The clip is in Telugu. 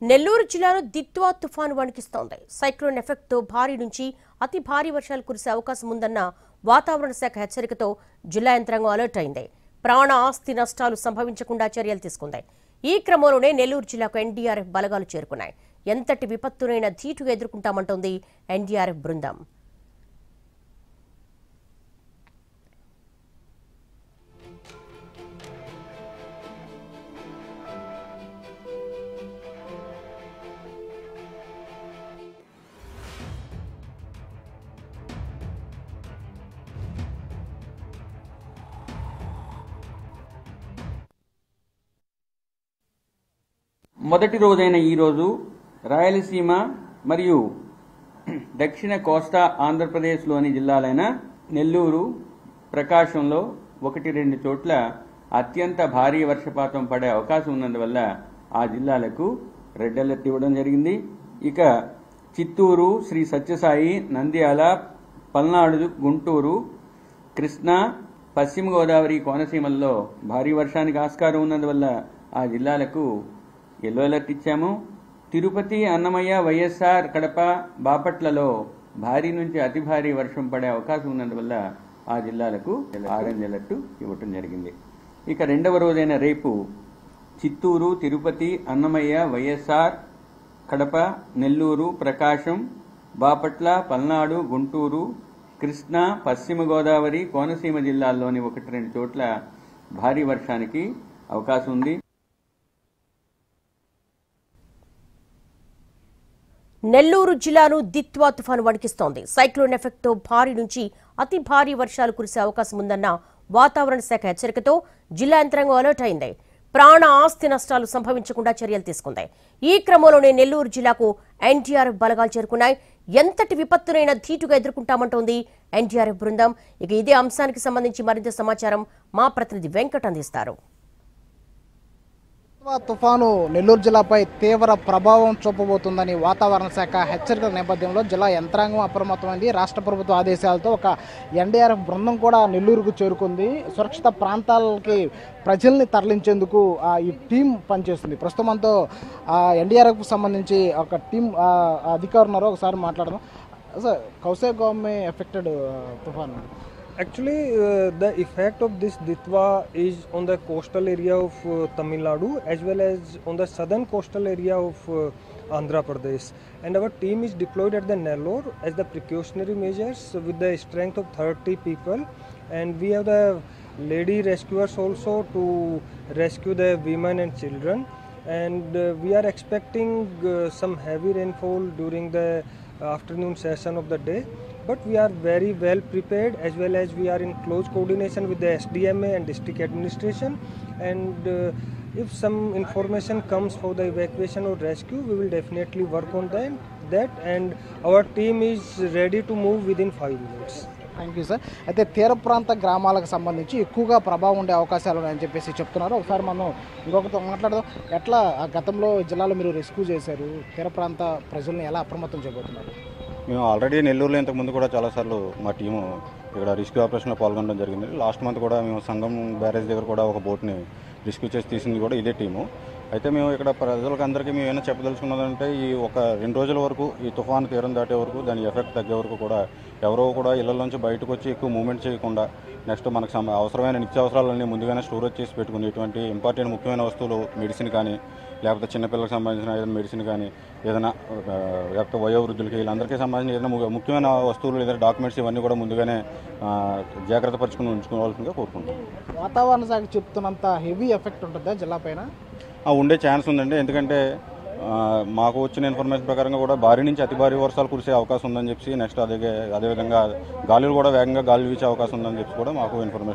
నెల్లూరు జిల్లాలో దిత్వా తుఫాను వణికిస్తోంది. సైక్లోన్ ఎఫెక్ట్ తో భారీ నుంచి అతి భారీ వర్షాలు కురిసే అవకాశం ఉందన్న వాతావరణ శాఖ హెచ్చరికతో జిల్లా యంత్రాంగం అలర్ట్ అయింది. ప్రాణ ఆస్తి నష్టాలు సంభవించకుండా చర్యలు తీసుకుంది. ఈ క్రమంలోనే నెల్లూరు జిల్లాకు ఎన్డీఆర్ఎఫ్ బలగాలు చేరుకున్నాయి. ఎంతటి విపత్తునైనా ధీటుగా ఎదుర్కొంటామంటోంది ఎన్డీఆర్ఎఫ్ బృందం. మొదటి రోజైన ఈ రోజు రాయలసీమ మరియు దక్షిణ కోస్తా ఆంధ్రప్రదేశ్లోని జిల్లాలైన నెల్లూరు, ప్రకాశంలో 1-2 చోట్ల అత్యంత భారీ వర్షపాతం పడే అవకాశం ఉన్నందువల్ల ఆ జిల్లాలకు రెడ్ అలర్ట్ ఇవ్వడం జరిగింది. ఇక చిత్తూరు, శ్రీ సత్యసాయి, నంద్యాల, పల్నాడు, గుంటూరు, కృష్ణా, పశ్చిమ గోదావరి, కోనసీమల్లో భారీ వర్షానికి ఆస్కారం ఉన్నందువల్ల ఆ జిల్లాలకు ఎల్లో అలర్ట్ ఇచ్చాము. తిరుపతి, అన్నమయ్య, వైఎస్ఆర్, కడప, బాపట్లలో భారీ నుంచి అతి భారీ వర్షం పడే అవకాశం ఉన్నందువల్ల ఆ జిల్లాలకు ఆరెంజ్ అలర్ట్ ఇవ్వటం జరిగింది. ఇక రెండవ రోజైన రేపు చిత్తూరు, తిరుపతి, అన్నమయ్య, వైఎస్ఆర్, కడప, నెల్లూరు, ప్రకాశం, బాపట్ల, పల్నాడు, గుంటూరు, కృష్ణా, పశ్చిమ గోదావరి, కోనసీమ జిల్లాల్లోని 1-2 చోట్ల భారీ వర్షానికి అవకాశం ఉంది. నెల్లూరు జిల్లాను దిత్వా తుఫాను వణికిస్తోంది. సైక్లోన్ ఎఫెక్ట్ తో భారీ నుంచి అతి భారీ వర్షాలు కురిసే అవకాశం ఉందన్న వాతావరణ శాఖ హెచ్చరికతో జిల్లా యంత్రాంగం అలర్ట్ అయింది. ప్రాణ ఆస్తి నష్టాలు సంభవించకుండా చర్యలు తీసుకుంది. ఈ క్రమంలోనే నెల్లూరు జిల్లాకు ఎన్డీఆర్ఎఫ్ బలగాలు చేరుకున్నాయి. ఎంతటి విపత్తునైనా ధీటుగా ఎదుర్కొంటామంటోంది ఎన్డీఆర్ఎఫ్ బృందం. ఇక ఇదే అంశానికి సంబంధించి మరింత సమాచారం మా ప్రతినిధి వెంకట్ అందిస్తారు. తుఫాను నెల్లూరు జిల్లాపై తీవ్ర ప్రభావం చూపబోతుందని వాతావరణ శాఖ హెచ్చరికల నేపథ్యంలో జిల్లా యంత్రాంగం అప్రమత్తమైంది. రాష్ట్ర ప్రభుత్వ ఆదేశాలతో ఒక ఎన్డీఆర్ఎఫ్ బృందం కూడా నెల్లూరుకు చేరుకుంది. సురక్షిత ప్రాంతాలకి ప్రజల్ని తరలించేందుకు ఈ టీం పనిచేస్తుంది. ప్రస్తుతం మనతో ఎన్డీఆర్ఎఫ్కి సంబంధించి ఒక టీం అధికారులు ఉన్నారు, ఒకసారి మాట్లాడదాం. సార్, కౌసే గవర్నమెంట్ ఎఫెక్టెడ్ తుఫాను. Actually, the effect of this Ditwa is on the coastal area of Tamil Nadu as well as on the southern coastal area of Andhra Pradesh. And our team is deployed at the Nellore as the precautionary measures with the strength of 30 people. And we have the lady rescuers also to rescue the women and children. And we are expecting some heavy rainfall during the afternoon session of the day. But we are very well prepared, as well as we are in close coordination with the SDMA and district administration. And if some information comes for the evacuation or rescue, we will definitely work on that. And our team is ready to move within 5 minutes. Thank you sir. అయితే తీర ప్రాంత గ్రామాలకు సంబంధించి ఎక్కువగా ప్రభావం ఉండే అవకాశాలు ఉన్నాయని చెప్పేసి చెప్తున్నారు. ఒకసారి మనం ఇంకొకరితో మాట్లాడదాం. ఎట్లా గతంలో జిల్లాలో మీరు రెస్క్యూ చేశారు, తీర ప్రాంత ప్రజల్ని ఎలా అప్రమత్తం చేయబోతున్నారు? మేము ఆల్రెడీ నెల్లూరులో ఇంతకుముందు కూడా చాలాసార్లు మా టీము ఇక్కడ రెస్క్యూ ఆపరేషన్లో పాల్గొనడం జరిగింది. లాస్ట్ మంత్ కూడా మేము సంగం బ్యారేజ్ దగ్గర కూడా ఒక బోట్ని రెస్క్యూ చేసి తీసింది కూడా ఇదే టీము. అయితే మేము ఇక్కడ ప్రజలకు అందరికీ మేము ఏమైనా చెప్పదలుచుకున్నదంటే ఈ ఒక 2 రోజుల వరకు ఈ తుఫాను తీరం దాటే వరకు దాని ఎఫెక్ట్ తగ్గే వరకు కూడా ఎవరో కూడా ఇళ్లలోంచి బయటకు వచ్చి ఎక్కువ మూవ్మెంట్ చేయకుండా నెక్స్ట్ మనకు అవసరమైన నిత్యావసరాలన్నీ ముందుగానే స్టోరేజ్ చేసి పెట్టుకుని ఇటువంటి ఇంపార్టెంట్ ముఖ్యమైన వస్తువులు మెడిసిన్ కానీ లేకపోతే చిన్నపిల్లలకు సంబంధించిన ఏదైనా మెడిసిన్ కానీ ఏదైనా లేకపోతే వయోవృద్ధులకి వీళ్ళందరికీ సంబంధించిన ఏదైనా ముఖ్యమైన వస్తువులు లేదా డాక్యుమెంట్స్ ఇవన్నీ కూడా ముందుగానే జాగ్రత్త పరుచుకుని ఉంచుకోవాల్సిందిగా కోరుకుంటాం. వాతావరణ శాఖ చెప్తున్నంత హెవీ ఎఫెక్ట్ ఉంటుందా జిల్లా పైన? ఉండే ఛాన్స్ ఉందండి. ఎందుకంటే మాకు వచ్చిన ఇన్ఫర్మేషన్ ప్రకారంగా కూడా భారీ నుంచి అతి భారీ వర్షాలు కురిసే అవకాశం ఉందని చెప్పి నెక్స్ట్ అదేవిధంగా గాలులు కూడా వేగంగా గాలి వీచే అవకాశం ఉందని చెప్పి కూడా మాకు ఇన్ఫర్మేషన్